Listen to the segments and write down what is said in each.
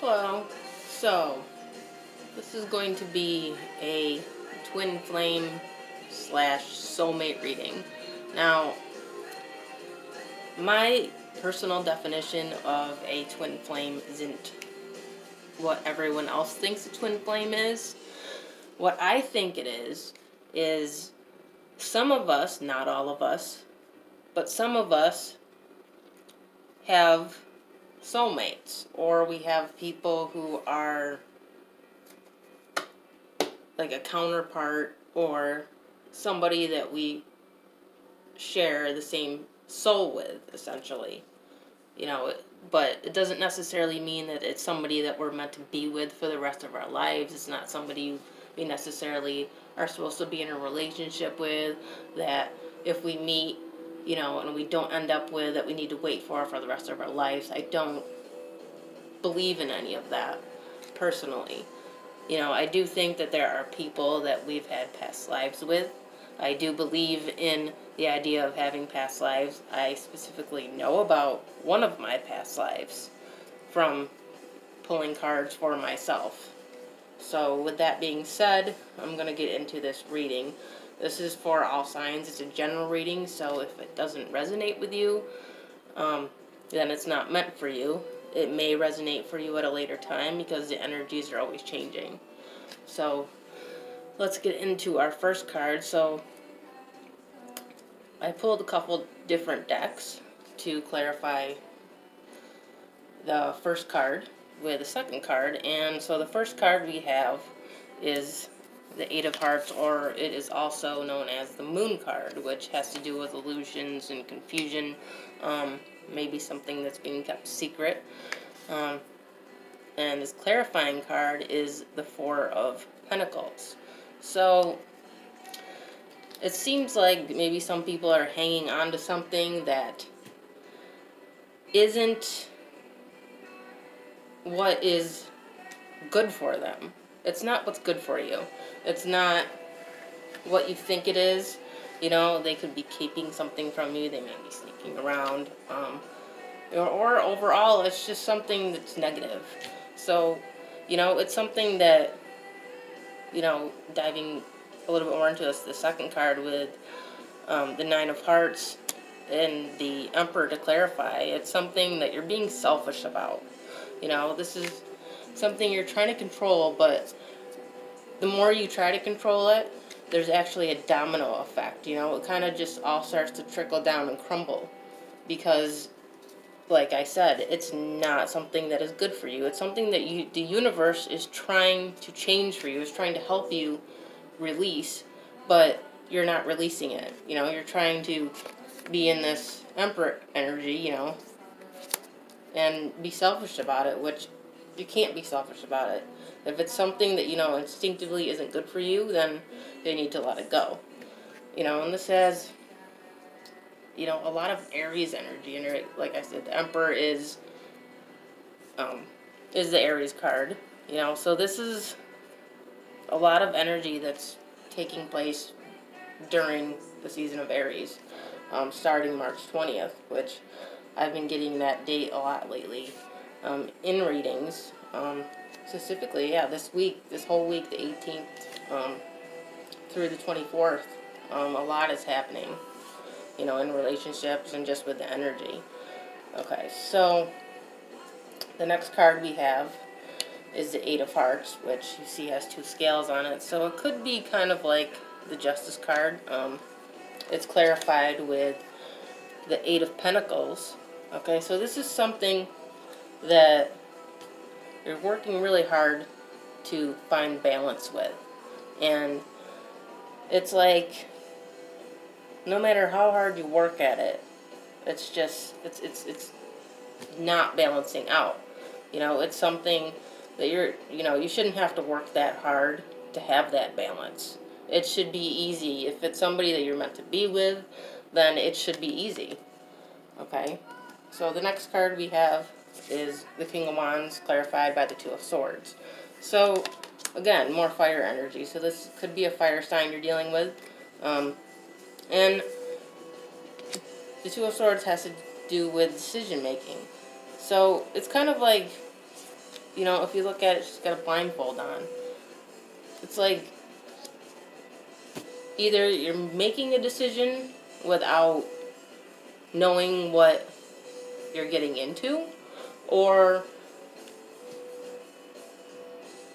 Hello. So, this is going to be a twin flame / soulmate reading. Now, my personal definition of a twin flame isn't what everyone else thinks a twin flame is. What I think it is some of us, not all of us, but some of us have soulmates, or we have people who are like a counterpart or somebody that we share the same soul with, essentially. You know, but it doesn't necessarily mean that it's somebody that we're meant to be with for the rest of our lives. It's not somebody we necessarily are supposed to be in a relationship with, that if we meet, you know, and we don't end up with, that we need to wait for the rest of our lives. I don't believe in any of that, personally. You know, I do think that there are people that we've had past lives with. I do believe in the idea of having past lives. I specifically know about one of my past lives from pulling cards for myself. So with that being said, I'm going to get into this reading. This is for all signs. It's a general reading, so if it doesn't resonate with you, then it's not meant for you. It may resonate for you at a later time because the energies are always changing. So let's get into our first card. So I pulled a couple different decks to clarify the first card with the second card. And so the first card we have is the Eight of Hearts, or it is also known as the Moon card, which has to do with illusions and confusion, maybe something that's being kept secret. And this clarifying card is the Four of Pentacles. So it seems like maybe some people are hanging on to something that isn't what is good for them. It's not what's good for you. It's not what you think it is. You know, they could be keeping something from you. They may be sneaking around. Or overall, it's just something that's negative. So, you know, it's something that, you know, diving a little bit more into this, the second card with the Nine of Hearts and the Emperor to clarify, it's something that you're being selfish about. You know, this is something you're trying to control, but the more you try to control it, there's actually a domino effect. You know, it kind of just all starts to trickle down and crumble because, like I said, it's not something that is good for you. It's something that the universe is trying to change for you. It's trying to help you release, but you're not releasing it. You know, you're trying to be in this Emperor energy, you know, and be selfish about it, which you can't be selfish about it. If it's something that, you know, instinctively isn't good for you, then you need to let it go. You know, and this has, you know, a lot of Aries energy in it. Like I said, the Emperor is the Aries card. You know, so this is a lot of energy that's taking place during the season of Aries, starting March 20th, which I've been getting that date a lot lately in readings. Specifically, yeah, this whole week, the 18th through the 24th, a lot is happening, you know, in relationships and just with the energy. Okay, so the next card we have is the Eight of Hearts, which you see has two scales on it. So it could be kind of like the Justice card. It's clarified with the Eight of Pentacles. Okay, so this is something that you're working really hard to find balance with. And it's like, no matter how hard you work at it, it's just, it's not balancing out. You know, it's something that you shouldn't have to work that hard to have that balance. It should be easy. If it's somebody that you're meant to be with, then it should be easy. Okay? So the next card we have is the King of Wands, clarified by the Two of Swords. So, again, more fire energy. So this could be a fire sign you're dealing with. And the Two of Swords has to do with decision making. So it's kind of like you know, if you look at it, she's got a blindfold on. It's like either you're making a decision without knowing what you're getting into, or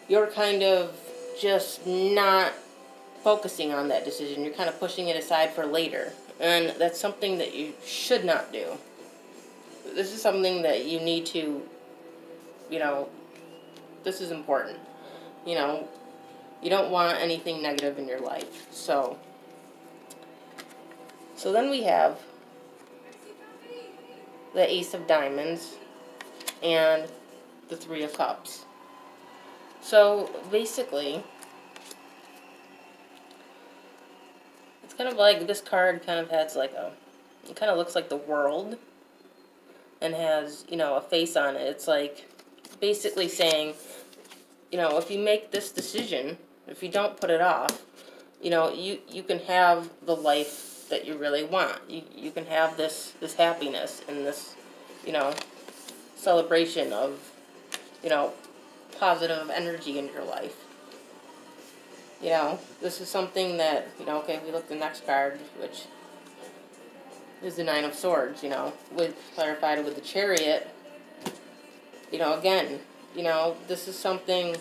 you're kind of just not focusing on that decision. You're kind of pushing it aside for later. And that's something that you should not do. This is something that you need to, you know, this is important. You know, you don't want anything negative in your life. So then we have the Ace of Diamonds and the Three of Cups. So basically, it's kind of like this card kind of has like it kind of looks like the world and has, you know, a face on it. It's like basically saying, you know, if you make this decision, if you don't put it off, you know, you can have the life that you really want. You can have this happiness and this, you know, celebration of, you know, positive energy in your life. You know, this is something that, you know, okay, if we look at the next card, which is the Nine of Swords, you know, with clarified with the Chariot, you know, again, you know, this is something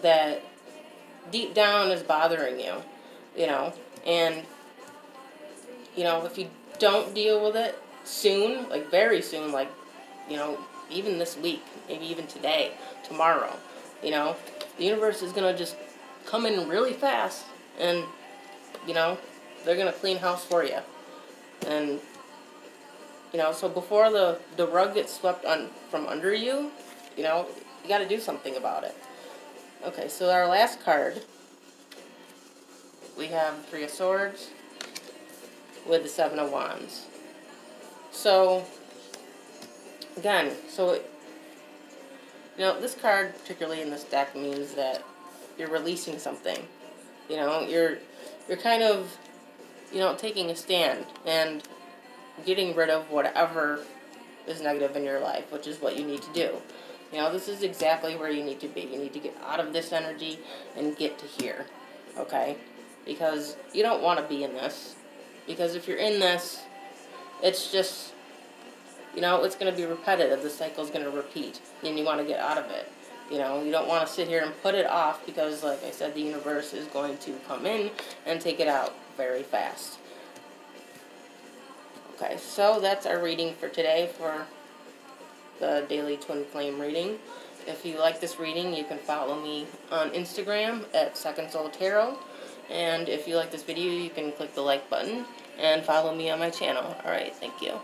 that deep down is bothering you, you know, and, you know, if you don't deal with it soon, like very soon, like, you know, even this week, maybe even today, tomorrow, you know, the universe is going to just come in really fast, and, you know, they're going to clean house for you. And, you know, so before the rug gets swept from under you, you know, you got to do something about it. Okay, so our last card, we have Three of Swords with the Seven of Wands. So, again, so, you know, this card, particularly in this deck, means that you're releasing something. You know, you're kind of, you know, taking a stand and getting rid of whatever is negative in your life, which is what you need to do. You know, this is exactly where you need to be. You need to get out of this energy and get to here, okay? Because you don't want to be in this. Because if you're in this, it's just, you know, it's going to be repetitive. The cycle's going to repeat, and you want to get out of it. You know, you don't want to sit here and put it off because, like I said, the universe is going to come in and take it out very fast. Okay, so that's our reading for today for the daily twin flame reading. If you like this reading, you can follow me on Instagram at secondsoultarot. And if you like this video, you can click the like button and follow me on my channel. Alright, thank you.